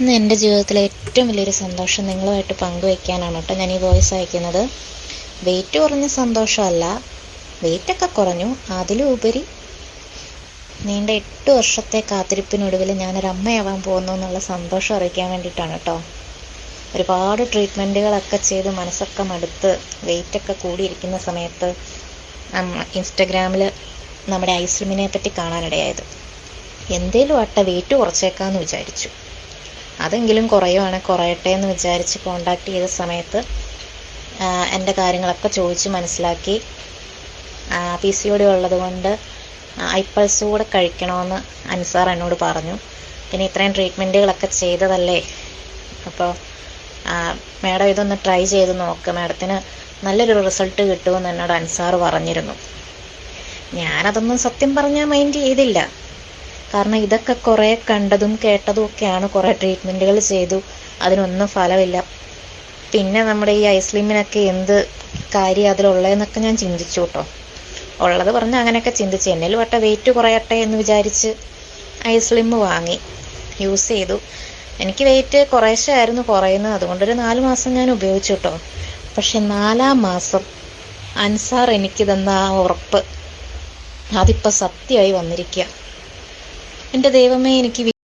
ഇന്ന് എൻ്റെ ജീവിതത്തിലെ ഏറ്റവും വലിയൊരു സന്തോഷം നിങ്ങളുമായിട്ട് പങ്കുവയ്ക്കാനാണ് കേട്ടോ ഞാൻ ഈ വോയിസ് അയക്കുന്നത്. വെയിറ്റ് കുറഞ്ഞ സന്തോഷമല്ല, വെയിറ്റൊക്കെ കുറഞ്ഞു. അതിലും ഉപരി നീണ്ട 8 വർഷത്തെ കാത്തിരിപ്പിനൊടുവിൽ ഞാനൊരു അമ്മയാവാൻ പോകുന്നു എന്നുള്ള സന്തോഷം അറിയിക്കാൻ വേണ്ടിയിട്ടാണ് കേട്ടോ. ഒരുപാട് ട്രീറ്റ്മെൻറ്റുകളൊക്കെ ചെയ്ത് മനസ്സൊക്കെ മടുത്ത് വെയിറ്റൊക്കെ കൂടിയിരിക്കുന്ന സമയത്ത് ഇൻസ്റ്റഗ്രാമിൽ നമ്മുടെ ഐസ്ലിമിനെ പറ്റി കാണാനിടയായത്. എന്തേലും ആട്ടെ വെയിറ്റ് കുറച്ചേക്കാമെന്ന് വിചാരിച്ചു. അതെങ്കിലും കുറയട്ടെ എന്ന് വിചാരിച്ച് കോണ്ടാക്ട് ചെയ്ത സമയത്ത് എൻ്റെ കാര്യങ്ങളൊക്കെ ചോദിച്ച് മനസ്സിലാക്കി. PCOD ഉള്ളത് കൊണ്ട് ഐപ്പൾസ് കൂടെ കഴിക്കണമെന്ന് അൻസാർ എന്നോട് പറഞ്ഞു. പിന്നെ ഇത്രയും ട്രീറ്റ്മെൻറ്റുകളൊക്കെ ചെയ്തതല്ലേ, അപ്പോൾ മാഡം ഇതൊന്ന് ട്രൈ ചെയ്ത് നോക്ക്, മാഡത്തിന് നല്ലൊരു റിസൾട്ട് കിട്ടുമെന്ന് എന്നോട് അൻസാർ പറഞ്ഞിരുന്നു. ഞാനതൊന്നും സത്യം പറഞ്ഞാൽ മൈൻഡ് ചെയ്തില്ല. കാരണം ഇതൊക്കെ കുറേ കണ്ടതും കേട്ടതും ഒക്കെയാണ്. കുറേ ട്രീറ്റ്മെൻറ്റുകൾ ചെയ്തു, അതിനൊന്നും ഫലമില്ല. പിന്നെ നമ്മുടെ ഈ ഐസ്ലിമിനൊക്കെ എന്ത് കാര്യം അതിലുള്ളതെന്നൊക്കെ ഞാൻ ചിന്തിച്ചു കേട്ടോ. ഉള്ളത് പറഞ്ഞാൽ അങ്ങനെയൊക്കെ ചിന്തിച്ച് എന്നേലും വട്ട വെയിറ്റ് കുറയട്ടെ എന്ന് വിചാരിച്ച് ഐസ്ലിം വാങ്ങി യൂസ് ചെയ്തു. എനിക്ക് വെയിറ്റ് കുറേശ്ശെ ആയിരുന്നു കുറയുന്നത്. അതുകൊണ്ടൊരു 4 മാസം ഞാൻ ഉപയോഗിച്ചു കേട്ടോ. പക്ഷെ 4-ാം മാസം അൻസാർ എനിക്ക് തന്ന ആ ഉറപ്പ് അതിപ്പോൾ സത്യമായി വന്നിരിക്കുക. എൻ്റെ ദൈവമേ, എനിക്ക്